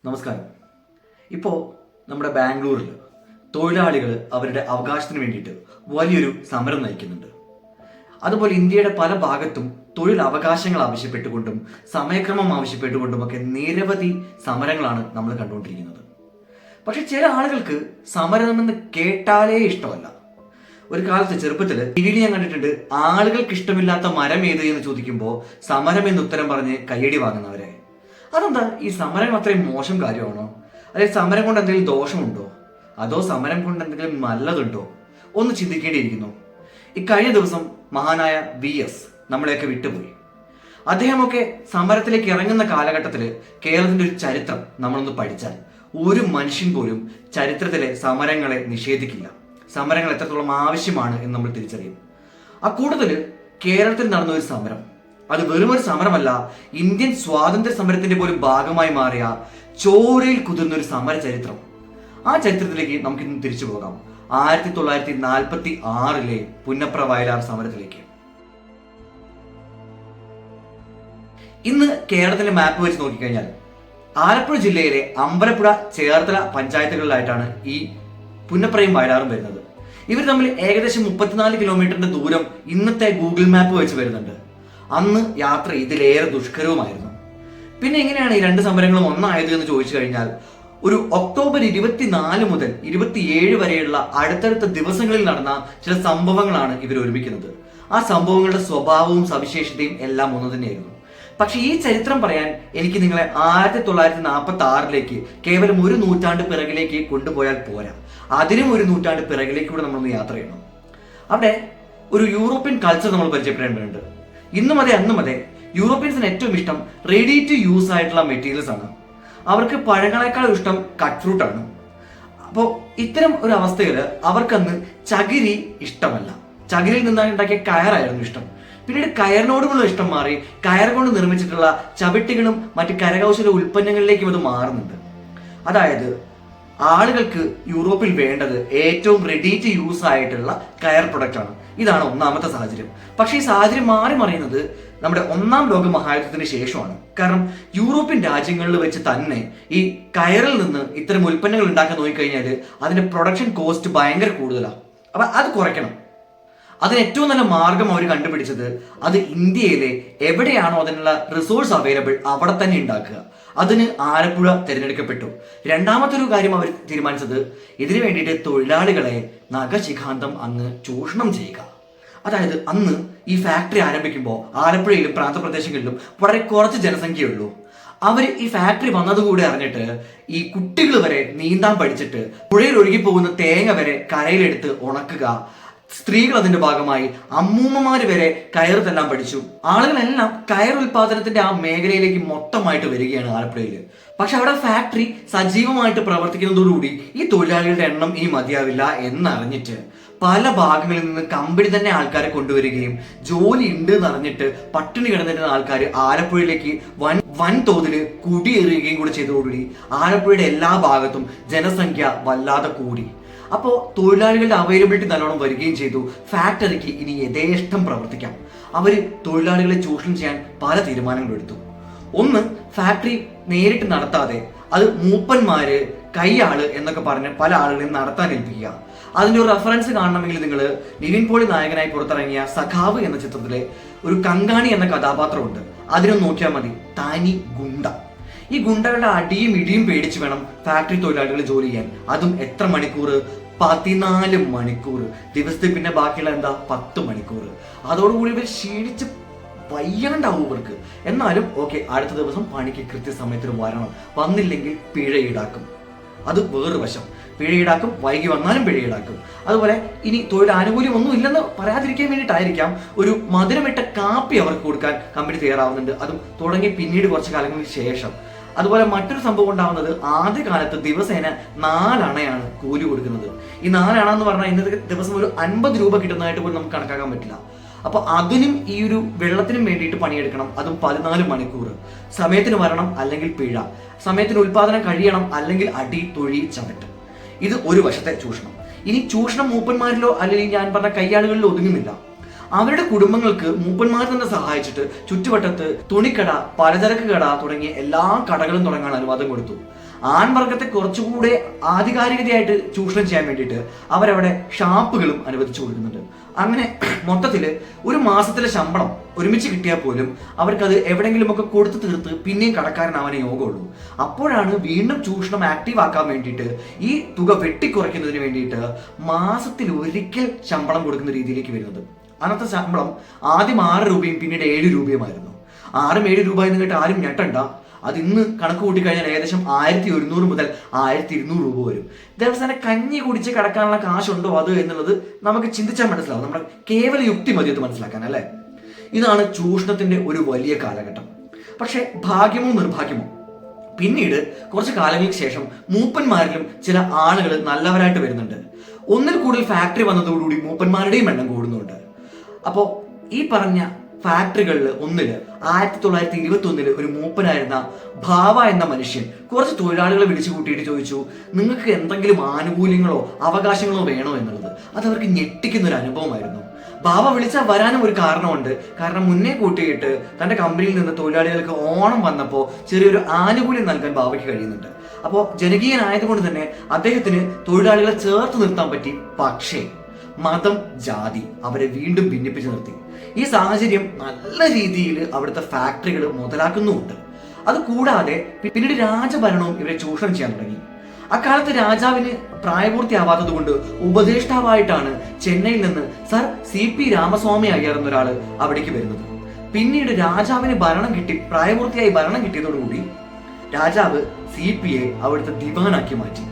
നമസ്കാരം. ഇപ്പോൾ നമ്മുടെ ബാംഗ്ലൂരിൽ തൊഴിലാളികൾ അവരുടെ അവകാശത്തിന് വേണ്ടിയിട്ട് വലിയൊരു സമരം നയിക്കുന്നുണ്ട്. അതുപോലെ ഇന്ത്യയുടെ പല ഭാഗത്തും തൊഴിൽ അവകാശങ്ങൾ ആവശ്യപ്പെട്ടുകൊണ്ടും സമയക്രമം ആവശ്യപ്പെട്ടുകൊണ്ടുമൊക്കെ നിരവധി സമരങ്ങളാണ് നമ്മൾ കണ്ടുകൊണ്ടിരിക്കുന്നത്. പക്ഷെ ചില ആളുകൾക്ക് സമരമെന്ന് കേട്ടാലേ ഇഷ്ടമല്ല. ഒരു കാലത്ത് ചെറുപ്പത്തിൽ ടിവിയിൽ ഞാൻ കണ്ടിട്ടുണ്ട്, ആളുകൾക്ക് ഇഷ്ടമില്ലാത്ത മരം ഏത് എന്ന് ചോദിക്കുമ്പോൾ സമരം എന്ന് ഉത്തരം പറഞ്ഞ് കയ്യടി വാങ്ങുന്നവരെ. അതെന്താ, ഈ സമരം അത്രയും മോശം കാര്യമാണോ? അല്ലെങ്കിൽ സമരം കൊണ്ട് എന്തെങ്കിലും ദോഷമുണ്ടോ? അതോ സമരം കൊണ്ട് എന്തെങ്കിലും നല്ലതുണ്ടോ? ഒന്ന് ചിന്തിക്കേണ്ടിയിരിക്കുന്നു. ഇക്കഴിഞ്ഞ ദിവസം മഹാനായ VS നമ്മളെയൊക്കെ വിട്ടുപോയി. അദ്ദേഹമൊക്കെ സമരത്തിലേക്ക് ഇറങ്ങുന്ന കാലഘട്ടത്തിൽ കേരളത്തിന്റെ ഒരു ചരിത്രം നമ്മളൊന്ന് പഠിച്ചാൽ ഒരു മനുഷ്യൻ പോലും ചരിത്രത്തിലെ സമരങ്ങളെ നിഷേധിക്കില്ല. സമരങ്ങൾ എത്രത്തോളം ആവശ്യമാണ് എന്ന് നമ്മൾ തിരിച്ചറിയും. അക്കൂട്ടത്തിൽ കേരളത്തിൽ നടന്ന ഒരു സമരം, അത് വെറുമൊരു സമരമല്ല, ഇന്ത്യൻ സ്വാതന്ത്ര്യ സമരത്തിന്റെ പോലും ഭാഗമായി മാറിയ ചോരയിൽ കുതിർന്നൊരു സമര ചരിത്രം. ആ ചരിത്രത്തിലേക്ക് നമുക്ക് ഇന്ന് തിരിച്ചു പോകാം. 1946 പുന്നപ്ര വയലാർ സമരത്തിലേക്ക്. ഇന്ന് കേരളത്തിന്റെ മാപ്പ് വെച്ച് നോക്കിക്കഴിഞ്ഞാൽ ആലപ്പുഴ ജില്ലയിലെ അമ്പലപ്പുഴ, ചേർത്തല പഞ്ചായത്തുകളിലായിട്ടാണ് ഈ പുന്നപ്രയും വയലാറും വരുന്നത്. ഇവർ തമ്മിൽ ഏകദേശം 34 കിലോമീറ്ററിന്റെ ദൂരം ഇന്നത്തെ ഗൂഗിൾ മാപ്പ് വെച്ച് വരുന്നുണ്ട്. അന്ന് യാത്ര ഇതിലേറെ ദുഷ്കരവുമായിരുന്നു. പിന്നെ എങ്ങനെയാണ് ഈ രണ്ട് സമരങ്ങളും ഒന്നായത് എന്ന് ചോദിച്ചു കഴിഞ്ഞാൽ, ഒരു ഒക്ടോബർ 24 മുതൽ 27 വരെയുള്ള അടുത്തടുത്ത ദിവസങ്ങളിൽ നടന്ന ചില സംഭവങ്ങളാണ് ഇവർ ഒരുമിക്കുന്നത്. ആ സംഭവങ്ങളുടെ സ്വഭാവവും സവിശേഷതയും എല്ലാം ഒന്ന് തന്നെയായിരുന്നു. പക്ഷെ ഈ ചരിത്രം പറയാൻ എനിക്ക് നിങ്ങളെ 1946 കേവലം ഒരു നൂറ്റാണ്ട് പിറകിലേക്ക് കൊണ്ടുപോയാൽ പോരാ. അതിനും ഒരു നൂറ്റാണ്ട് പിറകിലേക്ക് കൂടെ നമ്മളൊന്ന് യാത്ര ചെയ്യണം. അവിടെ ഒരു യൂറോപ്യൻ കൾച്ചർ നമ്മൾ പരിചയപ്പെടേണ്ടതുണ്ട്. ഇന്നും അതെ അന്നും അതെ, യൂറോപ്യൻസിന് ഏറ്റവും ഇഷ്ടം റെഡി ടു യൂസ് ആയിട്ടുള്ള മെറ്റീരിയൽസ് ആണ്. അവർക്ക് പഴങ്ങളെക്കാൾ ഇഷ്ടം കട്ട് ഫ്രൂട്ട് ആണ്. അപ്പോൾ ഇത്തരം ഒരു അവസ്ഥയിൽ അവർക്കന്ന് ചകിരി ഇഷ്ടമല്ല. ചകിരിയിൽ നിന്നാണ് ഉണ്ടാക്കിയ കയറായിരുന്നു ഇഷ്ടം. പിന്നീട് കയറിനോടുമുള്ള ഇഷ്ടം മാറി കയർ കൊണ്ട് നിർമ്മിച്ചിട്ടുള്ള ചവിട്ടികളും മറ്റ് കരകൗശല ഉൽപ്പന്നങ്ങളിലേക്കും അത് മാറുന്നുണ്ട്. അതായത് ആളുകൾക്ക് യൂറോപ്പിൽ വേണ്ടത് ഏറ്റവും റെഡി ടു യൂസ് ആയിട്ടുള്ള കയർ പ്രൊഡക്റ്റ് ആണ്. ഇതാണ് ഒന്നാമത്തെ സാഹചര്യം. പക്ഷേ ഈ സാഹചര്യം മാറി മറിയുന്നത് നമ്മുടെ ഒന്നാം ലോക മഹായുദ്ധത്തിന് ശേഷമാണ്. കാരണം യൂറോപ്യൻ രാജ്യങ്ങളിൽ വെച്ച് തന്നെ ഈ കയറിൽ നിന്ന് ഇത്തരം ഉൽപ്പന്നങ്ങൾ ഉണ്ടാക്കാൻ നോക്കിക്കഴിഞ്ഞാൽ അതിന്റെ പ്രൊഡക്ഷൻ കോസ്റ്റ് ഭയങ്കര കൂടുതലാണ്. അപ്പൊ അത് കുറയ്ക്കണം. അതിന് ഏറ്റവും നല്ല മാർഗം അവർ കണ്ടുപിടിച്ചത് അത് ഇന്ത്യയിലെ എവിടെയാണോ അതിനുള്ള റിസോഴ്സ് അവൈലബിൾ അവിടെ തന്നെ ഉണ്ടാക്കുക. അതിന് ആലപ്പുഴ തിരഞ്ഞെടുക്കപ്പെട്ടു. രണ്ടാമത്തെ ഒരു കാര്യം അവർ തീരുമാനിച്ചത് ഇതിനു വേണ്ടിയിട്ട് തൊഴിലാളികളെ നഖശിഖാന്തം അങ്ങ് ചൂഷണം ചെയ്യുക. അതായത് അന്ന് ഈ ഫാക്ടറി ആരംഭിക്കുമ്പോൾ ആലപ്പുഴയിലും പ്രാന്തപ്രദേശങ്ങളിലും വളരെ കുറച്ച് ജനസംഖ്യയുള്ളൂ. അവർ ഈ ഫാക്ടറി വന്നതുകൂടി അറിഞ്ഞിട്ട് ഈ കുട്ടികൾ വരെ നീന്താൻ പഠിച്ചിട്ട് പുഴയിൽ ഒഴുകി പോകുന്ന തേങ്ങ വരെ കരയിലെടുത്ത് ഉണക്കുക. സ്ത്രീകൾ അതിന്റെ ഭാഗമായി അമ്മൂമ്മമാര് വരെ കയർ തെല്ലാൻ പഠിച്ചു. ആളുകളെല്ലാം കയർ ഉൽപാദനത്തിന്റെ ആ മേഖലയിലേക്ക് മൊത്തമായിട്ട് വരികയാണ് ആലപ്പുഴയിൽ. പക്ഷെ അവിടെ ഫാക്ടറി സജീവമായിട്ട് പ്രവർത്തിക്കുന്നതോടുകൂടി ഈ തൊഴിലാളികളുടെ എണ്ണം ഇനി മതിയാവില്ല എന്നറിഞ്ഞിട്ട് പല ഭാഗങ്ങളിൽ നിന്ന് കമ്പനി തന്നെ ആൾക്കാരെ കൊണ്ടുവരികയും ജോലി ഉണ്ട് എന്നറിഞ്ഞിട്ട് പട്ടിണി കിടന്നിരുന്ന ആൾക്കാർ ആലപ്പുഴയിലേക്ക് വൻതോതിൽ കുടിയേറുകയും കൂടി ചെയ്തതോടുകൂടി ആലപ്പുഴയുടെ എല്ലാ ഭാഗത്തും ജനസംഖ്യ വല്ലാതെ കൂടി. അപ്പോൾ തൊഴിലാളികളുടെ അവൈലബിലിറ്റി നല്ലോണം വരികയും ചെയ്തു. ഫാക്ടറിക്ക് ഇനി യഥേഷ്ടം പ്രവർത്തിക്കാം. അവർ തൊഴിലാളികളെ ചൂഷണം ചെയ്യാൻ പല തീരുമാനങ്ങളും എടുത്തു. ഒന്ന്, ഫാക്ടറി നേരിട്ട് നടത്താതെ അത് മൂപ്പന്മാര്, കൈയാള് എന്നൊക്കെ പറഞ്ഞ് പല ആളുകളെയും നടത്താൻ ഏൽപ്പിക്കുക. അതിന്റെ ഒരു റെഫറൻസ് കാണണമെങ്കിൽ നിങ്ങൾ നിവിൻ പോളി നായകനായി പുറത്തിറങ്ങിയ സഖാവ് എന്ന ചിത്രത്തിലെ ഒരു കങ്കാണി എന്ന കഥാപാത്രമുണ്ട്. അതിനൊന്ന് നോക്കിയാൽ മതി. തനി ഗുണ്ട. ഈ ഗുണ്ടകളുടെ അടിയും ഇടിയും പേടിച്ച് വേണം ഫാക്ടറി തൊഴിലാളികൾ ജോലി ചെയ്യാൻ. അതും എത്ര മണിക്കൂർ? 14 മണിക്കൂർ. ദിവസത്തിൽ പിന്നെ ബാക്കിയുള്ള എന്താ 10 മണിക്കൂർ. അതോടുകൂടി ഇവർ ക്ഷീണിച്ച് വയ്യാണ്ടാവും ഇവർക്ക്. എന്നാലും ഓക്കെ, അടുത്ത ദിവസം പണിക്ക് കൃത്യസമയത്തിന് വരണം. വന്നില്ലെങ്കിൽ പിഴ ഈടാക്കും. അത് വേറൊരു വശം. പിഴ ഈടാക്കും, വൈകി വന്നാലും പിഴ ഈടാക്കും. അതുപോലെ ഇനി തൊഴിൽ ആനുകൂല്യം ഒന്നും ഇല്ലെന്ന് പറയാതിരിക്കാൻ വേണ്ടിയിട്ടായിരിക്കാം ഒരു മധുരമിട്ട കാപ്പി അവർക്ക് കൊടുക്കാൻ കമ്പനി തയ്യാറാവുന്നുണ്ട്. അതും തുടങ്ങി പിന്നീട് കുറച്ച് കാലങ്ങൾക്ക് ശേഷം. അതുപോലെ മറ്റൊരു സംഭവം ഉണ്ടാവുന്നത്, ആദ്യകാലത്ത് ദിവസേന 4 അണയാണ് കൂലി കൊടുക്കുന്നത്. ഈ 4 അണ എന്ന് പറഞ്ഞാൽ ഇന്നത്തെ ദിവസം ഒരു 50 രൂപ കിട്ടുന്നതായിട്ട് പോലും നമുക്ക് കണക്കാക്കാൻ പറ്റില്ല. അപ്പൊ അതിനും ഈ ഒരു വെള്ളത്തിനും വേണ്ടിയിട്ട് പണിയെടുക്കണം. അതും 14 മണിക്കൂർ. സമയത്തിന് വരണം, അല്ലെങ്കിൽ പിഴ. സമയത്തിന് ഉൽപാദനം കഴിയണം, അല്ലെങ്കിൽ അടി, തൊഴി, ചവിട്ട്. ഇത് ഒരു വശത്തെ ചൂഷണം. ഇനി ചൂഷണം മൂപ്പന്മാരിലോ അല്ലെങ്കിൽ ഞാൻ പറഞ്ഞ കയ്യാളുകളിലോ ഒതുങ്ങുന്നില്ല. അവരുടെ കുടുംബങ്ങൾക്ക് മൂപ്പന്മാർ തന്നെ സഹായിച്ചിട്ട് ചുറ്റുവട്ടത്ത് തുണിക്കട, പലചരക്ക് കട തുടങ്ങിയ എല്ലാ കടകളും തുടങ്ങാൻ അനുവാദം കൊടുത്തു. ആൺവർഗത്തെ കുറച്ചുകൂടെ ആധികാരികതയായിട്ട് ചൂഷണം ചെയ്യാൻ വേണ്ടിയിട്ട് അവരവിടെ ഷാപ്പുകളും അനുവദിച്ചു കൊടുക്കുന്നുണ്ട്. അങ്ങനെ മൊത്തത്തിൽ ഒരു മാസത്തിലെ ശമ്പളം ഒരുമിച്ച് കിട്ടിയാൽ പോലും അവർക്കത് എവിടെയെങ്കിലുമൊക്കെ കൊടുത്തു തീർത്ത് പിന്നെയും കടക്കാരനാവാനേ യോഗമുള്ളൂ. അപ്പോഴാണ് വീണ്ടും ചൂഷണം ആക്റ്റീവ് ആക്കാൻ വേണ്ടിയിട്ട് ഈ തുക വെട്ടിക്കുറയ്ക്കുന്നതിന് വേണ്ടിയിട്ട് മാസത്തിൽ ഒരിക്കൽ ശമ്പളം കൊടുക്കുന്ന രീതിയിലേക്ക് വരുന്നത്. അന്നത്തെ ശമ്പളം ആദ്യം 6 രൂപയും പിന്നീട് 7 രൂപയുമായിരുന്നു. 6-7 രൂപ എന്ന് കേട്ട് ആരും ഞെട്ടണ്ട. അത് ഇന്ന് കണക്ക് കൂട്ടിക്കഴിഞ്ഞാൽ ഏകദേശം 1100 മുതൽ 1200 രൂപ വരും. ദിവസേന കഞ്ഞി കുടിച്ച് കിടക്കാനുള്ള കാശുണ്ടോ അത് എന്നുള്ളത് നമുക്ക് ചിന്തിച്ചാൽ മനസ്സിലാവും. നമ്മുടെ കേവല യുക്തി മതി അത് മനസ്സിലാക്കാൻ, അല്ലേ? ഇതാണ് ചൂഷണത്തിന്റെ ഒരു വലിയ കാലഘട്ടം. പക്ഷെ ഭാഗ്യമോ നിർഭാഗ്യമോ, പിന്നീട് കുറച്ച് കാലങ്ങൾക്ക് ശേഷം മൂപ്പന്മാരിലും ചില ആളുകൾ നല്ലവരായിട്ട് വരുന്നുണ്ട്. ഒന്നിൽ കൂടുതൽ ഫാക്ടറി വന്നതോടുകൂടി മൂപ്പന്മാരുടെയും എണ്ണം കൂടുന്നുണ്ട്. അപ്പോൾ ഈ പറഞ്ഞ ഫാക്ടറികളിൽ ഒന്നില് 1921 ഒരു മൂപ്പനായിരുന്ന ഭാവ എന്ന മനുഷ്യൻ കുറച്ച് തൊഴിലാളികളെ വിളിച്ചു കൂട്ടിയിട്ട് ചോദിച്ചു, നിങ്ങൾക്ക് എന്തെങ്കിലും ആനുകൂല്യങ്ങളോ അവകാശങ്ങളോ വേണോ എന്നുള്ളത്. അത് അവർക്ക് ഞെട്ടിക്കുന്ന ഒരു അനുഭവമായിരുന്നു. ഭാവ വിളിച്ചാൽ വരാനും ഒരു കാരണമുണ്ട്. കാരണം മുന്നേ കൂട്ടിയിട്ട് തന്റെ കമ്പനിയിൽ നിന്ന് തൊഴിലാളികൾക്ക് ഓണം വന്നപ്പോൾ ചെറിയൊരു ആനുകൂല്യം നൽകാൻ ഭാവയ്ക്ക് കഴിയുന്നുണ്ട്. അപ്പോൾ ജനകീയനായതുകൊണ്ട് തന്നെ അദ്ദേഹത്തിന് തൊഴിലാളികളെ ചേർത്ത് നിർത്താൻ പറ്റി. പക്ഷേ മതം, ജാതി അവരെ വീണ്ടും ഭിന്നിപ്പിച്ച് നിർത്തി. ഈ സാഹചര്യം നല്ല രീതിയിൽ അവിടുത്തെ ഫാക്ടറികൾ മുതലാക്കുന്നുമുണ്ട്. അത് കൂടാതെ പിന്നീട് രാജഭരണവും ഇവരെ ചൂഷണം ചെയ്യാൻ തുടങ്ങി. അക്കാലത്ത് രാജാവിന് പ്രായപൂർത്തിയാവാത്തത് കൊണ്ട് ഉപദേഷ്ടാവായിട്ടാണ് ചെന്നൈയിൽ നിന്ന് സർ CP രാമസ്വാമി അയ്യർ എന്നൊരാൾ അവിടേക്ക് വരുന്നത്. പിന്നീട് രാജാവിന് പ്രായപൂർത്തിയായി ഭരണം കിട്ടിയതോടുകൂടി രാജാവ് CPയെ അവിടുത്തെ ദിവാനാക്കി മാറ്റി.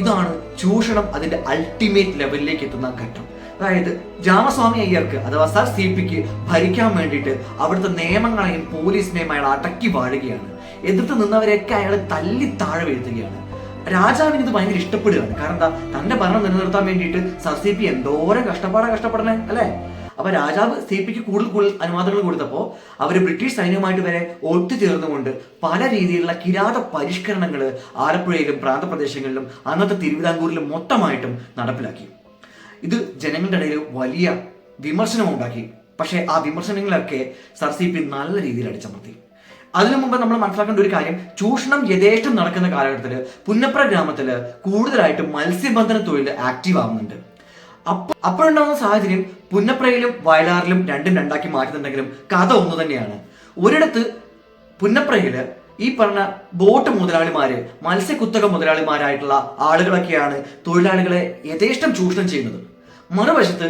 ഇതാണ് ചൂഷണം അതിന്റെ അൾട്ടിമേറ്റ് ലെവലിലേക്ക് എത്തുന്ന ഘട്ടം. അതായത് രാമസ്വാമി അയ്യർക്ക് അഥവാ സർ CPക്ക് ഭരിക്കാൻ വേണ്ടിയിട്ട് അവിടുത്തെ നിയമങ്ങളെയും പോലീസിനെയും അയാൾ അടക്കി വാഴുകയാണ്. എതിർത്ത് നിന്നവരെയൊക്കെ അയാൾ തല്ലി താഴെ വീഴ്ത്തുകയാണ്. രാജാവിന് ഇത് ഭയങ്കര ഇഷ്ടപ്പെടുകയാണ്. കാരണം എന്താ, തന്റെ ഭരണം നിലനിർത്താൻ വേണ്ടിയിട്ട് സർ CP എന്തോരം കഷ്ടപ്പെടണേ, അല്ലെ? അപ്പൊ രാജാവ് CPക്ക് കൂടുതൽ അനുവാദങ്ങൾ കൊടുത്തപ്പോൾ അവര് ബ്രിട്ടീഷ് സൈന്യവുമായിട്ട് വരെ ഒത്തുചേർന്നുകൊണ്ട് പല രീതിയിലുള്ള കിരാത പരിഷ്കരണങ്ങൾ ആലപ്പുഴയിലും പ്രാന്തപ്രദേശങ്ങളിലും അന്നത്തെ തിരുവിതാംകൂറിലും മൊത്തമായിട്ടും നടപ്പിലാക്കി. ഇത് ജനങ്ങളുടെ ഇടയിൽ വലിയ വിമർശനം ഉണ്ടാക്കി. പക്ഷേ ആ വിമർശനങ്ങളൊക്കെ സർ CP നല്ല രീതിയിൽ അടിച്ചമർത്തി. അതിനു മുമ്പ് നമ്മൾ മനസ്സിലാക്കേണ്ട ഒരു കാര്യം, ചൂഷണം യഥേഷ്ടം നടക്കുന്ന കാലഘട്ടത്തിൽ പുന്നപ്ര ഗ്രാമത്തിൽ കൂടുതലായിട്ട് മത്സ്യബന്ധന തൊഴിൽ ആക്റ്റീവ് ആവുന്നുണ്ട്. അപ്പോഴുണ്ടാകുന്ന സാഹചര്യം പുന്നപ്രയിലും വയലാറിലും രണ്ടും രണ്ടാക്കി മാറ്റുന്നുണ്ടെങ്കിലും കഥ ഒന്ന് തന്നെയാണ്. ഒരിടത്ത് പുന്നപ്രയില് ഈ പറഞ്ഞ ബോട്ട് മുതലാളിമാര്, മത്സ്യക്കുത്തക മുതലാളിമാരായിട്ടുള്ള ആളുകളൊക്കെയാണ് തൊഴിലാളികളെ യഥേഷ്ടം ചൂഷണം ചെയ്യുന്നത്. മറുവശത്ത്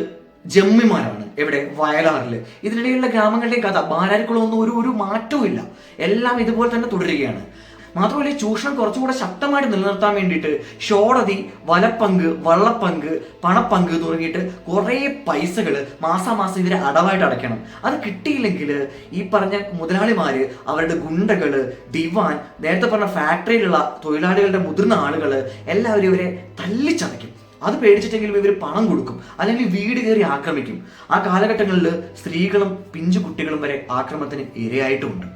ജമ്മിമാരാണ്. എവിടെ? വയലാറില്. ഇതിനിടയിലുള്ള ഗ്രാമങ്ങളുടെയും കഥ ബാലാരിക്കുളമൊന്നും ഒരു മാറ്റവും ഇല്ല. എല്ലാം ഇതുപോലെ തന്നെ തുടരുകയാണ്. മാത്രമല്ല ഈ ചൂഷണം കുറച്ചുകൂടെ ശക്തമായിട്ട് നിലനിർത്താൻ വേണ്ടിയിട്ട് ഷോടതി, വലപ്പങ്ക്, വള്ളപ്പങ്ക്, പണപ്പങ്ക് തുടങ്ങിയിട്ട് കുറേ പൈസകൾ മാസാമാസം ഇവരെ അടവായിട്ട് അടയ്ക്കണം. അത് കിട്ടിയില്ലെങ്കിൽ ഈ പറഞ്ഞ മുതലാളിമാര്, അവരുടെ ഗുണ്ടകള്, ദിവാൻ, നേരത്തെ പറഞ്ഞ ഫാക്ടറിയിലുള്ള തൊഴിലാളികളുടെ മുതിർന്ന ആളുകൾ എല്ലാവരും ഇവരെ തല്ലിച്ചതയ്ക്കും. അത് പേടിച്ചിട്ടെങ്കിലും ഇവർ പണം കൊടുക്കും, അല്ലെങ്കിൽ വീട് കയറി ആക്രമിക്കും. ആ കാലഘട്ടങ്ങളിൽ സ്ത്രീകളും പിഞ്ചു കുട്ടികളും വരെ ആക്രമണത്തിന് ഇരയായിട്ടുമുണ്ട്.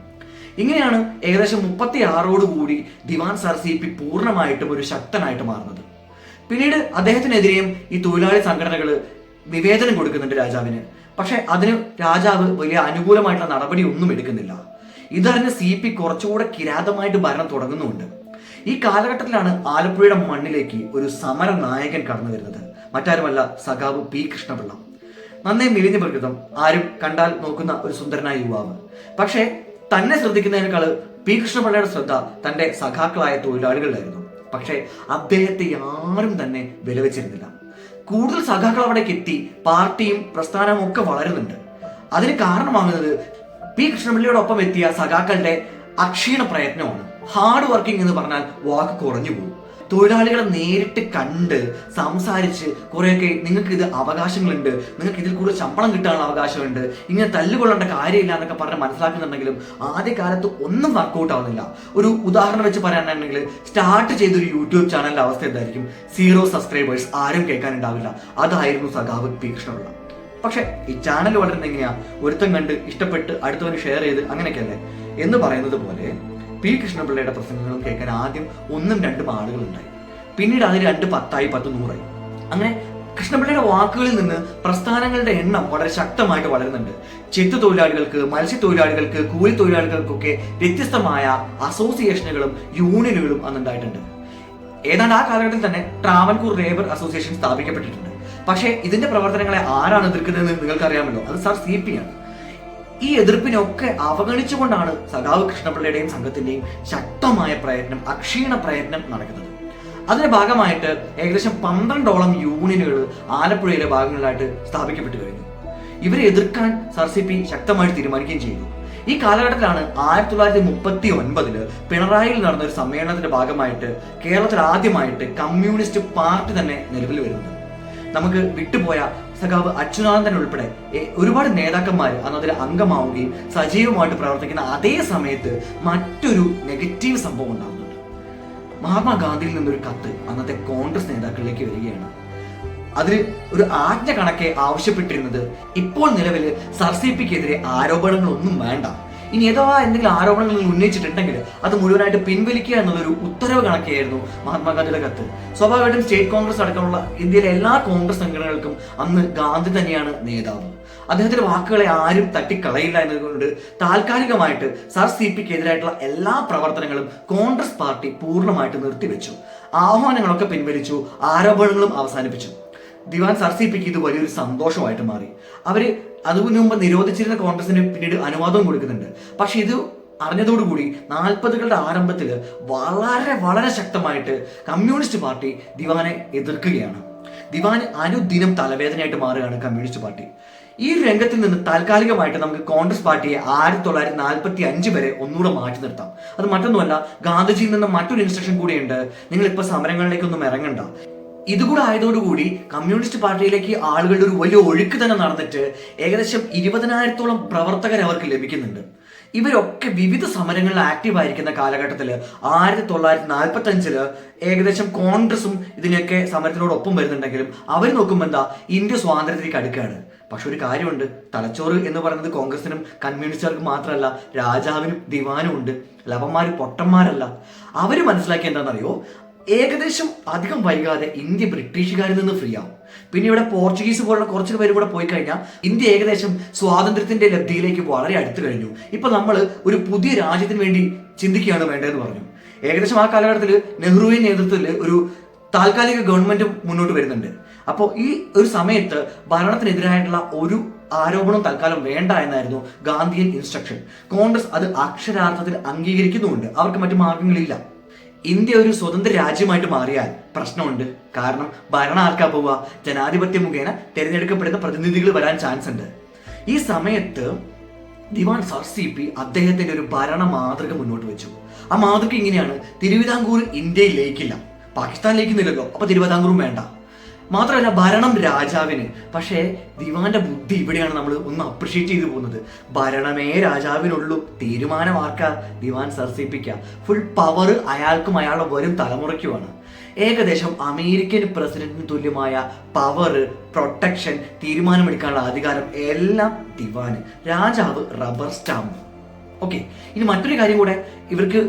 ഇങ്ങനെയാണ് ഏകദേശം 36 കൂടി ദിവാൻ സർ CP പൂർണ്ണമായിട്ടും ഒരു ശക്തനായിട്ട് മാറുന്നത്. പിന്നീട് അദ്ദേഹത്തിനെതിരെയും ഈ തൊഴിലാളി സംഘടനകൾ നിവേദനം കൊടുക്കുന്നുണ്ട് രാജാവിന്. പക്ഷെ അതിന് രാജാവ് വലിയ അനുകൂലമായിട്ടുള്ള നടപടി ഒന്നും എടുക്കുന്നില്ല. ഇതറിഞ്ഞ CP കുറച്ചുകൂടെ കിരാതമായിട്ട് ഭരണം തുടങ്ങുന്നുമുണ്ട്. ഈ കാലഘട്ടത്തിലാണ് ആലപ്പുഴയുടെ മണ്ണിലേക്ക് ഒരു സമര നായകൻ കടന്നു വരുന്നത്. മറ്റാരുമല്ല, സഖാവ് P. കൃഷ്ണപിള്ള. നന്നേ മെലിഞ്ഞ പ്രകൃതം, ആരും കണ്ടാൽ നോക്കുന്ന ഒരു സുന്ദരനായ യുവാവ്. പക്ഷേ തന്നെ ശ്രദ്ധിക്കുന്നതിനേക്കാൾ P. കൃഷ്ണപിള്ളയുടെ ശ്രദ്ധ തന്റെ സഖാക്കളായ തൊഴിലാളികളിലായിരുന്നു. പക്ഷേ അദ്ദേഹത്തെ ആരും തന്നെ വിലവെച്ചിരുന്നില്ല. കൂടുതൽ സഖാക്കൾ അവിടേക്ക് എത്തി, പാർട്ടിയും പ്രസ്ഥാനവും ഒക്കെ വളരുന്നുണ്ട്. അതിന് കാരണമാകുന്നത് P. കൃഷ്ണപിള്ളയോടൊപ്പം എത്തിയ സഖാക്കളുടെ അക്ഷീണ പ്രയത്നമാണ്. ഹാർഡ് വർക്കിംഗ് എന്ന് പറഞ്ഞാൽ വാക്ക് കുറഞ്ഞു പോകും. തൊഴിലാളികളെ നേരിട്ട് കണ്ട് സംസാരിച്ച് കുറേയൊക്കെ നിങ്ങൾക്ക് ഇത് അവകാശങ്ങളുണ്ട്, നിങ്ങൾക്ക് ഇതിൽ കൂടുതൽ ശമ്പളം കിട്ടാനുള്ള അവകാശമുണ്ട്, ഇങ്ങനെ തല്ലുകൊള്ളേണ്ട കാര്യമില്ല എന്നൊക്കെ പറഞ്ഞ് മനസ്സിലാക്കുന്നുണ്ടെങ്കിലും ആദ്യകാലത്ത് ഒന്നും വർക്കൗട്ട് ആവുന്നില്ല. ഒരു ഉദാഹരണം വെച്ച് പറയാനാണെങ്കിൽ സ്റ്റാർട്ട് ചെയ്തൊരു യൂട്യൂബ് ചാനലിന്റെ അവസ്ഥ എന്തായിരിക്കും? 0 സബ്സ്ക്രൈബേഴ്സ്, ആരും കേൾക്കാനുണ്ടാവില്ല. അതായിരുന്നു സഖാവ് P. കൃഷ്ണപിള്ള. പക്ഷെ ഈ ചാനൽ വളരുന്നത് എങ്ങനെയാ? ഒരുത്തം കണ്ട് ഇഷ്ടപ്പെട്ട് അടുത്തവന് ഷെയർ ചെയ്ത് അങ്ങനെയൊക്കെയല്ലേ എന്ന് പറയുന്നത് പോലെ P. കൃഷ്ണപിള്ളയുടെ പ്രസംഗങ്ങളും കേൾക്കാൻ ആദ്യം 1-2 ആളുകളുണ്ടായി. പിന്നീട് അതിന് 2, 10, 10, 100. അങ്ങനെ കൃഷ്ണപിള്ളയുടെ വാക്കുകളിൽ നിന്ന് പ്രസ്ഥാനങ്ങളുടെ എണ്ണം വളരെ ശക്തമായിട്ട് വളരുന്നുണ്ട്. ചെത്തു തൊഴിലാളികൾക്ക്, മത്സ്യത്തൊഴിലാളികൾക്ക്, കൂലി തൊഴിലാളികൾക്കൊക്കെ വ്യത്യസ്തമായ അസോസിയേഷനുകളും യൂണിയനുകളും അന്നുണ്ടായിട്ടുണ്ട്. ഏതാണ്ട് ആ കാലഘട്ടത്തിൽ തന്നെ ട്രാവൻകൂർ ലേബർ അസോസിയേഷൻ സ്ഥാപിക്കപ്പെട്ടിട്ടുണ്ട്. പക്ഷേ ഇതിന്റെ പ്രവർത്തനങ്ങളെ ആരാണ് എതിർക്കുന്നതെന്ന് നിങ്ങൾക്കറിയാമല്ലോ, അത് സർ CP ആണ്. ഈ എതിർപ്പിനൊക്കെ അവഗണിച്ചുകൊണ്ടാണ് സഖാവ് കൃഷ്ണപിള്ളയുടെയും സംഘത്തിന്റെയും ശക്തമായ പ്രയത്നം, അക്ഷീണ പ്രയത്നം നടക്കുന്നത്. അതിന്റെ ഭാഗമായിട്ട് ഏകദേശം 12ഓളം യൂണിയനുകൾ ആലപ്പുഴയിലെ ഭാഗങ്ങളിലായിട്ട് സ്ഥാപിക്കപ്പെട്ടു കഴിഞ്ഞു. ഇവരെ എതിർക്കാൻ സർ CP ശക്തമായിട്ട് തീരുമാനിക്കുകയും ചെയ്തു. ഈ കാലഘട്ടത്തിലാണ് 1939 പിണറായിയിൽ നടന്ന ഒരു സമ്മേളനത്തിന്റെ ഭാഗമായിട്ട് കേരളത്തിൽ ആദ്യമായിട്ട് കമ്മ്യൂണിസ്റ്റ് പാർട്ടി തന്നെ നിലവിൽ വരുന്നത്. നമുക്ക് വിട്ടുപോയ സഖാവ് അച്യുതാനന്ദൻ ഉൾപ്പെടെ ഒരുപാട് നേതാക്കന്മാർ അന്നതിൽ അംഗമാവുകയും സജീവമായിട്ട് പ്രവർത്തിക്കുന്ന അതേ സമയത്ത് മറ്റൊരു നെഗറ്റീവ് സംഭവം ഉണ്ടാകുന്നുണ്ട്. മഹാത്മാഗാന്ധിയിൽ നിന്നൊരു കത്ത് അന്നത്തെ കോൺഗ്രസ് നേതാക്കളിലേക്ക് വരികയാണ്. അതിൽ ഒരു ആജ്ഞ കണക്കെ ആവശ്യപ്പെട്ടിരുന്നത് ഇപ്പോൾ നിലവിൽ സർ CPക്കെതിരെ ആരോപണങ്ങളൊന്നും വേണ്ട, ഇനി ഏതോ എന്തെങ്കിലും ആരോപണങ്ങൾ ഉന്നയിച്ചിട്ടുണ്ടെങ്കിൽ അത് മുഴുവനായിട്ട് പിൻവലിക്കുക എന്നുള്ളൊരു ഉത്തരവ് കണക്കെയായിരുന്നു മഹാത്മാഗാന്ധിയുടെ കത്ത്. സ്വാഭാവികമായിട്ടും സ്റ്റേറ്റ് കോൺഗ്രസ് അടക്കമുള്ള ഇന്ത്യയിലെ എല്ലാ കോൺഗ്രസ് സംഘടനകൾക്കും അന്ന് ഗാന്ധി തന്നെയാണ് നേതാവ്. അദ്ദേഹത്തിന്റെ വാക്കുകളെ ആരും തട്ടിക്കളയില്ല എന്നതുകൊണ്ട് താൽക്കാലികമായിട്ട് സർ CPക്കെതിരായിട്ടുള്ള എല്ലാ പ്രവർത്തനങ്ങളും കോൺഗ്രസ് പാർട്ടി പൂർണ്ണമായിട്ട് നിർത്തിവെച്ചു. ആഹ്വാനങ്ങളൊക്കെ പിൻവലിച്ചു, ആരോപണങ്ങളും അവസാനിപ്പിച്ചു. ദിവാൻ സർ CPക്ക് ഇത് വലിയൊരു സന്തോഷമായിട്ട് മാറി. അവര് അതിനു മുമ്പ് നിരോധിച്ചിരുന്ന കോൺഗ്രസിന് പിന്നീട് അനുവാദവും കൊടുക്കുന്നുണ്ട്. പക്ഷെ ഇത് അറിഞ്ഞതോടുകൂടി 40കളുടെ ആരംഭത്തിൽ വളരെ വളരെ ശക്തമായിട്ട് കമ്മ്യൂണിസ്റ്റ് പാർട്ടി ദിവാനെ എതിർക്കുകയാണ്. ദിവാന് അനുദിനം തലവേദനയായിട്ട് മാറുകയാണ് കമ്മ്യൂണിസ്റ്റ് പാർട്ടി. ഈ രംഗത്തിൽ നിന്ന് താൽക്കാലികമായിട്ട് നമുക്ക് കോൺഗ്രസ് പാർട്ടിയെ 1945 വരെ ഒന്നുകൂടെ മാറ്റി നിർത്താം. അത് മറ്റൊന്നുമല്ല, ഗാന്ധിജിയിൽ നിന്ന് മറ്റൊരു ഇൻസ്ട്രക്ഷൻ കൂടിയുണ്ട്, നിങ്ങൾ ഇപ്പൊ സമരങ്ങളിലേക്കൊന്നും ഇറങ്ങണ്ട. ഇതുകൂടെ ആയതോടുകൂടി കമ്മ്യൂണിസ്റ്റ് പാർട്ടിയിലേക്ക് ആളുകളുടെ ഒരു വലിയ ഒഴുക്ക് തന്നെ നടന്നിട്ട് ഏകദേശം 20,000-ഓളം പ്രവർത്തകർ അവർക്ക് ലഭിക്കുന്നുണ്ട്. ഇവരൊക്കെ വിവിധ സമരങ്ങളിൽ ആക്റ്റീവ് ആയിരിക്കുന്ന കാലഘട്ടത്തിൽ 1945 ഏകദേശം കോൺഗ്രസും ഇതിനൊക്കെ സമരത്തിനോടൊപ്പം വരുന്നുണ്ടെങ്കിലും അവർ നോക്കുമ്പോൾ എന്താ, ഇന്ത്യ സ്വാതന്ത്ര്യത്തിലേക്ക് അടുക്കുകയാണ്. പക്ഷെ ഒരു കാര്യമുണ്ട്, തലച്ചോറ് എന്ന് പറയുന്നത് കോൺഗ്രസിനും കമ്മ്യൂണിസ്റ്റുകാർക്കും മാത്രമല്ല, രാജാവിനും ദിവാനും ഉണ്ട്. ലവന്മാര് പൊട്ടന്മാരല്ല. അവര് മനസ്സിലാക്കി എന്താണെന്നറിയോ, ഏകദേശം അധികം വൈകാതെ ഇന്ത്യ ബ്രിട്ടീഷുകാരിൽ നിന്ന് ഫ്രീ ആവും. പിന്നെ ഇവിടെ പോർച്ചുഗീസ് പോലുള്ള കുറച്ച് പേര് കൂടെ പോയി കഴിഞ്ഞാൽ ഇന്ത്യ ഏകദേശം സ്വാതന്ത്ര്യത്തിന്റെ ലബ്ധിയിലേക്ക് വളരെ അടുത്ത് കഴിഞ്ഞു. ഇപ്പൊ നമ്മൾ ഒരു പുതിയ രാജ്യത്തിന് വേണ്ടി ചിന്തിക്കുകയാണ് വേണ്ടതെന്ന് പറഞ്ഞു. ഏകദേശം ആ കാലഘട്ടത്തിൽ നെഹ്റുവിന്റെ നേതൃത്വത്തിൽ ഒരു താൽക്കാലിക ഗവൺമെന്റ് മുന്നോട്ട് വരുന്നുണ്ട്. അപ്പോൾ ഈ ഒരു സമയത്ത് ഭരണത്തിനെതിരായിട്ടുള്ള ഒരു ആരോപണം തൽക്കാലം വേണ്ട എന്നായിരുന്നു ഗാന്ധിയൻ ഇൻസ്ട്രക്ഷൻ. കോൺഗ്രസ് അത് അക്ഷരാർത്ഥത്തിൽ അംഗീകരിക്കുന്നുമുണ്ട്. അവർക്ക് മറ്റു മാർഗങ്ങളില്ല. ഇന്ത്യ ഒരു സ്വതന്ത്ര രാജ്യമായിട്ട് മാറിയാൽ പ്രശ്നമുണ്ട്. കാരണം ഭരണം ആർക്കാ പോവുക? ജനാധിപത്യ മുഖേന തിരഞ്ഞെടുക്കപ്പെടുന്ന പ്രതിനിധികൾ വരാൻ ചാൻസ് ഉണ്ട്. ഈ സമയത്ത് ദിവാൻ സർ CP അദ്ദേഹത്തിന്റെ ഒരു ഭരണ മാതൃക മുന്നോട്ട് വെച്ചു. ആ മാതൃക ഇങ്ങനെയാണ്: തിരുവിതാംകൂർ ഇന്ത്യയിൽ ലയിക്കില്ല, പാകിസ്ഥാൻ ലയിക്കുന്നില്ലല്ലോ, അപ്പൊ തിരുവിതാംകൂറും വേണ്ട. മാത്രമല്ല ഭരണം രാജാവിന്. പക്ഷേ ദിവാന്റെ ബുദ്ധി ഇവിടെയാണ് നമ്മൾ ഒന്ന് അപ്രിഷിയേറ്റ് ചെയ്തു പോകുന്നത്. ഭരണമേ രാജാവിനുള്ളൂ, തീരുമാനം ആർക്കാ? ദിവാൻ സർ CPക്ക. ഫുൾ പവർ അയാൾക്കും അയാളുടെ വരും തലമുറയ്ക്കുമാണ്. ഏകദേശം അമേരിക്കൻ പ്രസിഡന്റിന് തുല്യമായ പവർ, പ്രൊട്ടക്ഷൻ, തീരുമാനമെടുക്കാനുള്ള അധികാരം എല്ലാം ദിവാന്. രാജാവ് റബ്ബർ സ്റ്റാമ്പ്. ഓക്കെ, ഇനി മറ്റൊരു കാര്യം കൂടെ, ഇവർക്ക്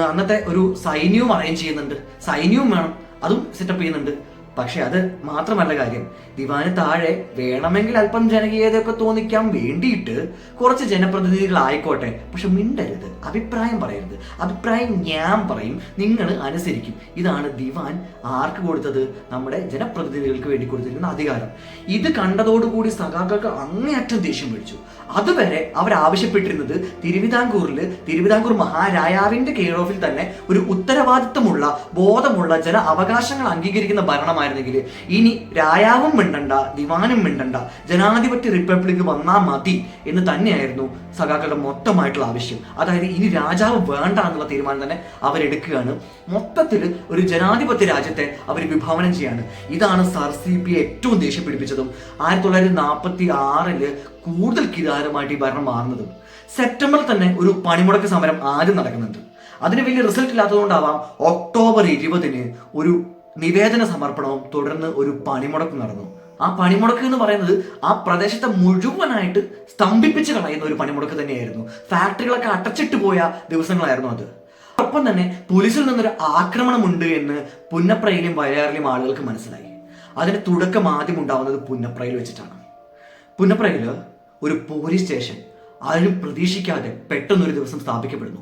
അന്നത്തെ ഒരു സൈന്യവും അറേഞ്ച് ചെയ്യുന്നുണ്ട്. സൈന്യവും വേണം, അതും സെറ്റപ്പ് ചെയ്യുന്നുണ്ട്. പക്ഷെ അത് മാത്രമല്ല കാര്യം, ദിവാന് താഴെ വേണമെങ്കിൽ അല്പം ജനകീയതയൊക്കെ തോന്നിക്കാൻ വേണ്ടിയിട്ട് കുറച്ച് ജനപ്രതിനിധികളായിക്കോട്ടെ, പക്ഷെ മിണ്ടരുത്, അഭിപ്രായം പറയരുത്. അഭിപ്രായം ഞാൻ പറയും, നിങ്ങൾ അനുസരിക്കും. ഇതാണ് ദിവാൻ ആർക്ക് കൊടുത്തത്? നമ്മുടെ ജനപ്രതിനിധികൾക്ക് വേണ്ടി കൊടുത്തിരിക്കുന്ന അധികാരം. ഇത് കണ്ടതോടുകൂടി സഖാക്കൾക്ക് അങ്ങേയറ്റം ദേഷ്യം പിടിച്ചു. അതുവരെ അവരാവശ്യപ്പെട്ടിരുന്നത് തിരുവിതാംകൂർ മഹാരാജാവിന്റെ കെയർ ഓഫിൽ തന്നെ ഒരു ഉത്തരവാദിത്തമുള്ള, ബോധമുള്ള, ജന അവകാശങ്ങൾ അംഗീകരിക്കുന്ന ഭരണമായിരുന്നെങ്കിൽ ഇനി രാജാവും മിണ്ടണ്ട, ദിവാനും മിണ്ടണ്ട, ജനാധിപത്യ റിപ്പബ്ലിക് വന്നാൽ മതി എന്ന് തന്നെയായിരുന്നു സഖാക്കളുടെ മൊത്തമായിട്ടുള്ള ആവശ്യം. അതായത് ഇനി രാജാവ് വേണ്ട എന്നുള്ള തീരുമാനം തന്നെ അവരെടുക്കുകയാണ്. മൊത്തത്തിൽ ഒരു ജനാധിപത്യ രാജ്യത്തെ അവർ വിഭാവനം ചെയ്യാണ്. ഇതാണ് സർ CP ഏറ്റവും ദേഷ്യം പിടിപ്പിച്ചതും 1946 കൂടുതൽ കിരാതമായിട്ട് ഈ ഭരണം മാറുന്നതും. സെപ്റ്റംബറിൽ തന്നെ ഒരു പണിമുടക്ക് സമരം ആദ്യം നടക്കുന്നുണ്ട്. അതിന് വലിയ റിസൾട്ട് ഇല്ലാത്തതുകൊണ്ടാവാം ഒക്ടോബർ 20 ഒരു നിവേദന സമർപ്പണവും തുടർന്ന് ഒരു പണിമുടക്ക് നടന്നു. ആ പണിമുടക്ക് എന്ന് പറയുന്നത് ആ പ്രദേശത്തെ മുഴുവനായിട്ട് സ്തംഭിപ്പിച്ച് കളയുന്ന ഒരു പണിമുടക്ക് തന്നെയായിരുന്നു. ഫാക്ടറികളൊക്കെ അടച്ചിട്ട് പോയ ദിവസങ്ങളായിരുന്നു അത്. ഒപ്പം തന്നെ പോലീസിൽ നിന്നൊരു ആക്രമണമുണ്ട് എന്ന് പുന്നപ്രയിലും വയലാറിലും ആളുകൾക്ക് മനസ്സിലായി. അതിന് തുടക്കം ആദ്യം ഉണ്ടാവുന്നത് പുന്നപ്രയിൽ വെച്ചിട്ടാണ്. പുന്നപ്രയിൽ ഒരു പോലീസ് സ്റ്റേഷൻ ആരും പ്രതീക്ഷിക്കാതെ പെട്ടെന്നൊരു ദിവസം സ്ഥാപിക്കപ്പെടുന്നു.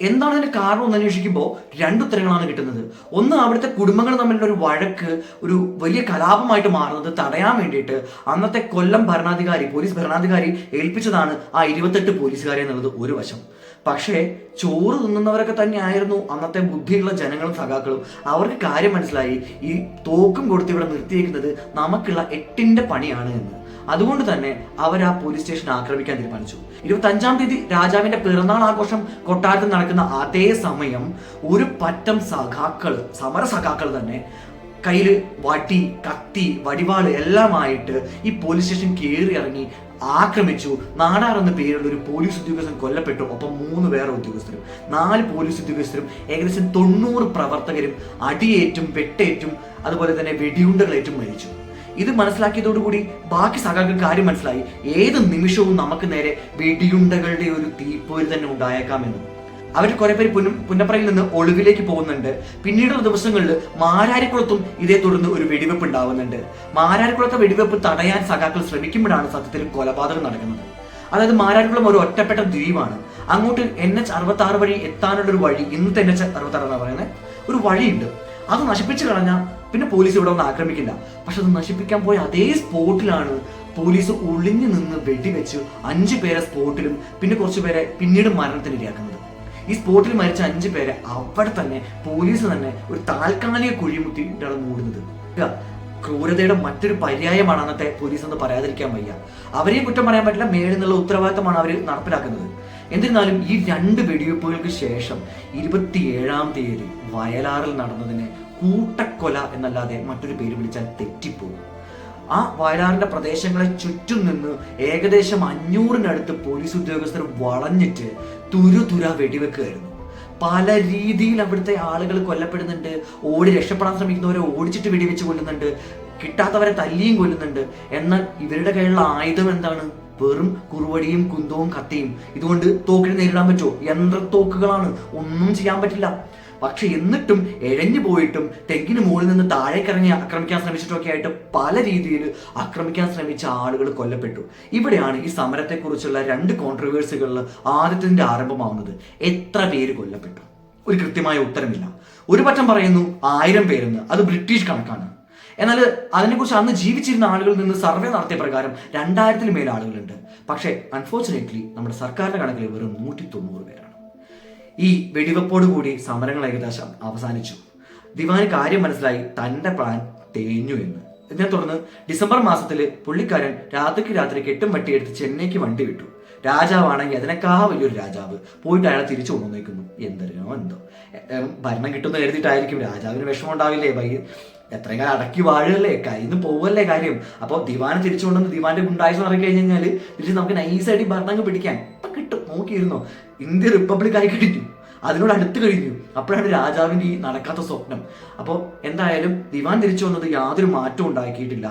എന്താണ് അതിന്റെ കാരണം എന്ന് അന്വേഷിക്കുമ്പോൾ രണ്ടുത്തരങ്ങളാണ് കിട്ടുന്നത്. ഒന്ന്, അവിടുത്തെ കുടുംബങ്ങൾ തമ്മിലുള്ള ഒരു വഴക്ക് ഒരു വലിയ കലാപമായിട്ട് മാറുന്നത് തടയാൻ വേണ്ടിയിട്ട് അന്നത്തെ കൊല്ലം പോലീസ് ഭരണാധികാരി ഏൽപ്പിച്ചതാണ് ആ 28 പോലീസുകാരെ എന്നുള്ളത് ഒരു വശം. പക്ഷേ ചോറ് തിന്നുന്നവരൊക്കെ തന്നെയായിരുന്നു അന്നത്തെ ബുദ്ധിയുള്ള ജനങ്ങളും സഖാക്കളും. അവർക്ക് കാര്യം മനസ്സിലായി, ഈ തോക്കും കൊടുത്ത് ഇവിടെ നിർത്തിയേക്കുന്നത് നമുക്കുള്ള 8ന്റെ പണിയാണ് എന്ന്. അതുകൊണ്ട് തന്നെ അവർ ആ പോലീസ് സ്റ്റേഷൻ ആക്രമിക്കാൻ തീരുമാനിച്ചു. 25-ാം തീയതി രാജാവിന്റെ പിറന്നാൾ ആഘോഷം കൊട്ടാരത്തിൽ നടക്കുന്ന അതേ സമയം ഒരു പറ്റം സമര സഖാക്കൾ തന്നെ കയ്യിൽ വടി, കത്തി, വടിവാള് എല്ലാമായിട്ട് ഈ പോലീസ് സ്റ്റേഷൻ കയറി ഇറങ്ങി ആക്രമിച്ചു. നാടാർ എന്ന പേരുള്ള ഒരു പോലീസ് ഉദ്യോഗസ്ഥൻ കൊല്ലപ്പെട്ടു. ഒപ്പം 3 വേറെ ഉദ്യോഗസ്ഥരും, 4 പോലീസ് ഉദ്യോഗസ്ഥരും, ഏകദേശം 90 പ്രവർത്തകരും അടിയേറ്റും വെട്ടേറ്റും അതുപോലെ തന്നെ വെടിയുണ്ടകളേറ്റും മരിച്ചു. ഇത് മനസ്സിലാക്കിയതോടുകൂടി ബാക്കി സഖാക്കൾക്ക് കാര്യം മനസ്സിലായി, ഏത് നിമിഷവും നമുക്ക് നേരെ വെടിയുണ്ടകളുടെ ഒരു തീപ്പോര് തന്നെ ഉണ്ടായേക്കാമെന്നും. അവർ കുറെ പേര് പുന്നപ്രയിൽ നിന്ന് ഒളിവിലേക്ക് പോകുന്നുണ്ട്. പിന്നീടുള്ള ദിവസങ്ങളിൽ മാരാരിക്കുളത്തും ഇതേ തുടർന്ന് ഒരു വെടിവെപ്പ് ഉണ്ടാവുന്നുണ്ട്. മാരാരിക്കുളത്തെ വെടിവെപ്പ് തടയാൻ സഖാക്കൾ ശ്രമിക്കുമ്പോഴാണ് സത്യത്തിൽ കൊലപാതകം നടക്കുന്നത്. അതായത് മാരാരിക്കുളം ഒരു ഒറ്റപ്പെട്ട ദ്വീപാണ്. അങ്ങോട്ട് NH 66 വഴി എത്താനുള്ള ഒരു വഴി, ഇന്നത്തെ NH 66 എന്ന് പറയുന്നത് ഒരു വഴിയുണ്ട്. അത് നശിപ്പിച്ചു കളഞ്ഞാൽ പിന്നെ പോലീസ് ഇവിടെ ഒന്ന് ആക്രമിക്കില്ല. പക്ഷെ അത് നശിപ്പിക്കാൻ പോയ അതേ സ്പോട്ടിലാണ് പോലീസ് ഒളിഞ്ഞു നിന്ന് വെടിവെച്ച് 5 പേരെ സ്പോട്ടിലും പിന്നെ കുറച്ചു പേരെ പിന്നീട് മരണത്തിനിരയാക്കുന്നത്. ഈ സ്പോട്ടിൽ മരിച്ച 5 പേരെ അവിടെ തന്നെ പോലീസ് തന്നെ ഒരു താൽക്കാലിക കുഴിമുട്ടിയിട്ടാണ് മൂടുന്നത്. ക്രൂരതയുടെ മറ്റൊരു പര്യായമാണ് അന്നത്തെ പോലീസ് എന്ന് പറയാതിരിക്കാൻ വയ്യ. അവരെയും കുറ്റം പറയാൻ പറ്റില്ല, മേളിൽ നിന്നുള്ള ഉത്തരവാദിത്തമാണ് അവർ നടപ്പിലാക്കുന്നത്. എന്നിരുന്നാലും ഈ 2 വെടിവെപ്പുകൾക്ക് ശേഷം 27-ാം തീയതി വയലാറിൽ നടന്നതിനെ കൂട്ടക്കൊല എന്നല്ലാതെ മറ്റൊരു പേര് വിളിച്ചാൽ തെറ്റിപ്പോകും. ആ വയലാറിന്റെ പ്രദേശങ്ങളെ ചുറ്റും നിന്ന് ഏകദേശം 500-നടുത്ത് പോലീസ് ഉദ്യോഗസ്ഥർ വളഞ്ഞിട്ട് തുരുതുര വെടിവെക്കുകയായിരുന്നു. പല രീതിയിൽ അവിടുത്തെ ആളുകൾ കൊല്ലപ്പെടുന്നുണ്ട്. ഓടി രക്ഷപ്പെടാൻ ശ്രമിക്കുന്നവരെ ഓടിച്ചിട്ട് വെടിവെച്ച് കൊല്ലുന്നുണ്ട്, കിട്ടാത്തവരെ തല്ലിയും കൊല്ലുന്നുണ്ട്. എന്നാൽ ഇവരുടെ കയ്യിലുള്ള ആയുധം എന്താണ്? വെറും കുറുവടിയും കുന്തവും കത്തിയും. ഇതുകൊണ്ട് തോക്കിനെ നേരിടാൻ പറ്റുമോ? യന്ത്രത്തോക്കുകളാണ്, ഒന്നും ചെയ്യാൻ പറ്റില്ല. പക്ഷെ എന്നിട്ടും എഴഞ്ഞു പോയിട്ടും തെങ്ങിന് മുകളിൽ നിന്ന് താഴേക്കിറങ്ങി ആക്രമിക്കാൻ ശ്രമിച്ചിട്ടൊക്കെ ആയിട്ട് പല രീതിയിൽ ആക്രമിക്കാൻ ശ്രമിച്ച ആളുകൾ കൊല്ലപ്പെട്ടു. ഇവിടെയാണ് ഈ സമരത്തെക്കുറിച്ചുള്ള 2 കോൺട്രവേഴ്സികളിൽ ആദ്യത്തിന്റെ ആരംഭമാവുന്നത്. എത്ര പേര് കൊല്ലപ്പെട്ടു? ഒരു കൃത്യമായ ഉത്തരമില്ല. ഒരു പറ്റം പറയുന്നു 1000 പേരെന്ന്, അത് ബ്രിട്ടീഷ് കണക്കാണ്. എന്നാൽ അതിനെക്കുറിച്ച് അന്ന് ജീവിച്ചിരുന്ന ആളുകളിൽ നിന്ന് സർവേ നടത്തിയ പ്രകാരം 2000-ൽ മേലെ ആളുകളുണ്ട്. പക്ഷേ അൺഫോർച്ചുനേറ്റ്ലി നമ്മുടെ സർക്കാരിന്റെ കണക്കിൽ വെറും 190 പേരാണ്. ഈ വെടിവെപ്പോടുകൂടി സമരങ്ങൾ ഏകദേശം അവസാനിച്ചു. ദിവാന് കാര്യം മനസ്സിലായി, തന്റെ പ്ലാൻ തേഞ്ഞു എന്ന്. ഇതിനെ തുടർന്ന് ഡിസംബർ മാസത്തിൽ പുള്ളിക്കാരൻ രാത്രി കെട്ടും വട്ടിയെടുത്ത് ചെന്നൈക്ക് വണ്ടി വിട്ടു. രാജാവാണെങ്കിൽ അതിനേക്കാൾ വലിയൊരു രാജാവ് പോയിട്ട് അയാളെ തിരിച്ചു കൊണ്ടുവന്നേക്കുന്നു. എന്തോ ഭരണം കിട്ടുമെന്ന് കരുതിയിട്ടായിരിക്കും. രാജാവിന് വിഷമം ഉണ്ടാവില്ലേ? എത്രയും കാലം അടക്കി വാഴുകയല്ലേ, കയ്യിന്ന് പോവല്ലേ കാര്യം. അപ്പോൾ ദിവാനെ തിരിച്ചു കൊണ്ടുവന്ന് ദിവാന്റെ ഗുണ്ടായുസം ഇറക്കി കഴിഞ്ഞാൽ തിരിച്ച് നമുക്ക് നൈസായിട്ട് ഭരണം പിടിക്കാൻ കിട്ടും. നോക്കിയിരുന്നോ, ഇന്ത്യ റിപ്പബ്ലിക് ആയി കഴിഞ്ഞു, അതിനോട് അടുത്ത് കഴിഞ്ഞു. അപ്പോഴാണ് രാജാവിന്റെ ഈ നടക്കാത്ത സ്വപ്നം. അപ്പോൾ എന്തായാലും ദിവാൻ തിരിച്ചു വന്നത് യാതൊരു മാറ്റവും ഉണ്ടാക്കിയിട്ടില്ല.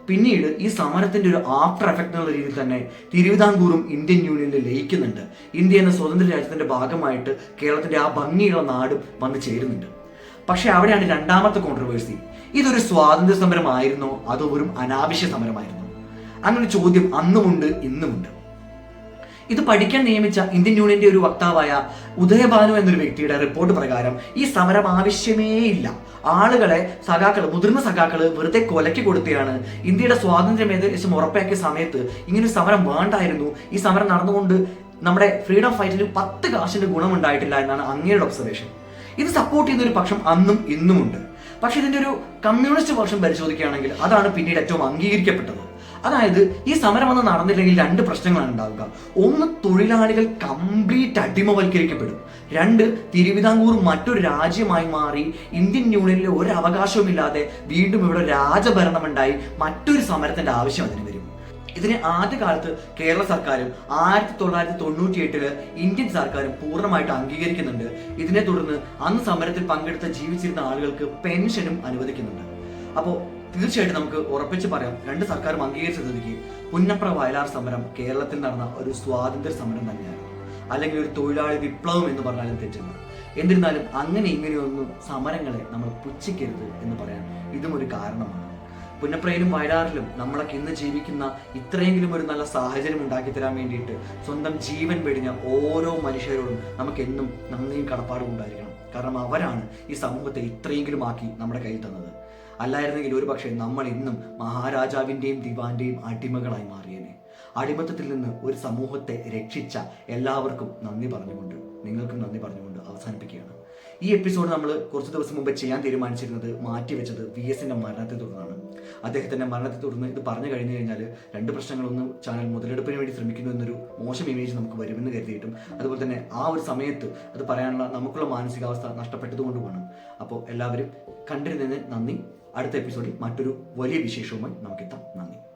പിന്നീട് ഈ സമരത്തിന്റെ ഒരു ആഫ്റ്റർ എഫക്ട് എന്നുള്ള രീതിയിൽ തന്നെ തിരുവിതാംകൂറും ഇന്ത്യൻ യൂണിയനിൽ ലയിക്കുന്നുണ്ട്. ഇന്ത്യ എന്ന സ്വതന്ത്ര രാജ്യത്തിന്റെ ഭാഗമായിട്ട് കേരളത്തിന്റെ ആ ഭംഗിയുള്ള നാടും വന്ന് ചേരുന്നുണ്ട്. പക്ഷെ അവിടെയാണ് 2ാമത്തെ കോൺട്രവേഴ്സി. ഇതൊരു സ്വാതന്ത്ര്യ സമരമായിരുന്നോ അതോ വെറും അനാവശ്യ സമരമായിരുന്നോ? അങ്ങനെ ചോദ്യം അന്നുമുണ്ട് ഇന്നുമുണ്ട്. ഇത് പഠിക്കാൻ നിയമിച്ച ഇന്ത്യൻ യൂണിയന്റെ ഒരു വക്താവായ ഉദയഭാനു എന്നൊരു വ്യക്തിയുടെ റിപ്പോർട്ട് പ്രകാരം ഈ സമരം ആവശ്യമേ ഇല്ല. മുതിർന്ന സഖാക്കള് വെറുതെ കൊലയ്ക്ക് കൊടുത്തെയാണ്. ഇന്ത്യയുടെ സ്വാതന്ത്ര്യം ഏകദേശം ഉറപ്പാക്കിയ സമയത്ത് ഇങ്ങനൊരു സമരം വേണ്ടായിരുന്നു. ഈ സമരം നടന്നുകൊണ്ട് നമ്മുടെ ഫ്രീഡം ഫൈറ്റിന് 10 കാശിന്റെ ഗുണമുണ്ടായിട്ടില്ല എന്നാണ് അങ്ങയുടെ ഒബ്സർവേഷൻ. ഇത് സപ്പോർട്ട് ചെയ്യുന്ന ഒരു പക്ഷം അന്നും ഇന്നുമുണ്ട്. പക്ഷെ ഇതിന്റെ ഒരു കമ്മ്യൂണിസ്റ്റ് വർഷം പരിശോധിക്കുകയാണെങ്കിൽ അതാണ് പിന്നീട് ഏറ്റവും അംഗീകരിക്കപ്പെട്ടത്. അതായത് ഈ സമരം ഒന്നും നടന്നില്ലെങ്കിൽ 2 പ്രശ്നങ്ങളാണ് ഉണ്ടാവുക. ഒന്ന്, തൊഴിലാളികൾ കംപ്ലീറ്റ് അടിമവൽക്കരിക്കപ്പെടും. 2, തിരുവിതാംകൂർ മറ്റൊരു രാജ്യമായി മാറി ഇന്ത്യൻ യൂണിയനിലെ ഒരു അവകാശവുമില്ലാതെ വീണ്ടും ഇവിടെ രാജഭരണമുണ്ടായി മറ്റൊരു സമരത്തിന്റെ ആവശ്യം അതിന് വരും. ഇതിനെ ആദ്യകാലത്ത് കേരള സർക്കാരും 1998 ഇന്ത്യൻ സർക്കാരും പൂർണ്ണമായിട്ട് അംഗീകരിക്കുന്നുണ്ട്. ഇതിനെ തുടർന്ന് അന്ന് സമരത്തിൽ പങ്കെടുത്ത ജീവിച്ചിരുന്ന ആളുകൾക്ക് പെൻഷനും അനുവദിക്കുന്നുണ്ട്. അപ്പോൾ തീർച്ചയായിട്ടും നമുക്ക് ഉറപ്പിച്ച് പറയാം, 2 സർക്കാരും അംഗീകരിച്ച സ്ഥിതിക്ക് പുന്നപ്ര വയലാർ സമരം കേരളത്തിൽ നടന്ന ഒരു സ്വാതന്ത്ര്യ സമരം തന്നെയാണ്, അല്ലെങ്കിൽ ഒരു തൊഴിലാളി വിപ്ലവം എന്ന് പറഞ്ഞാലും തെറ്റില്ല. എന്നിരുന്നാലും ഇങ്ങനെയൊന്നും സമരങ്ങളെ നമ്മൾ പുച്ഛിക്കരുത് എന്ന് പറയാൻ ഇതും ഒരു കാരണമാണ്. പുന്നപ്രയിലും വയലാറിലും നമ്മളൊക്കെ ഇന്ന് ജീവിക്കുന്ന ഇത്രയെങ്കിലും ഒരു നല്ല സാഹചര്യം ഉണ്ടാക്കി തരാൻ വേണ്ടിയിട്ട് സ്വന്തം ജീവൻ വെടിഞ്ഞ ഓരോ മനുഷ്യരോടും നമുക്ക് എന്നും നന്ദിയും കടപ്പാടും ഉണ്ടായിരിക്കണം. കാരണം അവരാണ് ഈ സമൂഹത്തെ ഇത്രയെങ്കിലും ആക്കി നമ്മുടെ കയ്യിൽ തന്നത്. അല്ലായിരുന്നെങ്കിൽ ഒരു പക്ഷേ നമ്മൾ ഇന്നും മഹാരാജാവിൻ്റെയും ദിവാന്റെയും അടിമകളായി മാറിയേനെ. അടിമത്തത്തിൽ നിന്ന് ഒരു സമൂഹത്തെ രക്ഷിച്ച എല്ലാവർക്കും നന്ദി പറഞ്ഞുകൊണ്ട്, നിങ്ങൾക്കും നന്ദി പറഞ്ഞുകൊണ്ട് അവസാനിപ്പിക്കുകയാണ്. ഈ എപ്പിസോഡ് നമ്മൾ കുറച്ച് ദിവസം മുമ്പ് ചെയ്യാൻ തീരുമാനിച്ചിരുന്നത് മാറ്റിവെച്ചത് VSന്റെ മരണത്തെ തുടർന്നാണ്. അദ്ദേഹത്തിന്റെ മരണത്തെ തുടർന്ന് ഇത് പറഞ്ഞു കഴിഞ്ഞു കഴിഞ്ഞാൽ രണ്ട് പ്രശ്നങ്ങളൊന്ന്, ചാനൽ മുതലെടുപ്പിന് വേണ്ടി ശ്രമിക്കുന്നു എന്നൊരു മോശം ഇമേജ് നമുക്ക് വരുമെന്ന് കരുതിയിട്ടും, അതുപോലെ തന്നെ ആ ഒരു സമയത്ത് അത് പറയാനുള്ള നമുക്കുള്ള മാനസികാവസ്ഥ നഷ്ടപ്പെട്ടതുകൊണ്ടുമാണ്. അപ്പോൾ എല്ലാവരും കണ്ടിരുന്നതിന് നന്ദി. അടുത്ത എപ്പിസോഡിൽ മറ്റൊരു വലിയ വിശേഷവുമായി നമുക്കെത്താം. നന്ദി.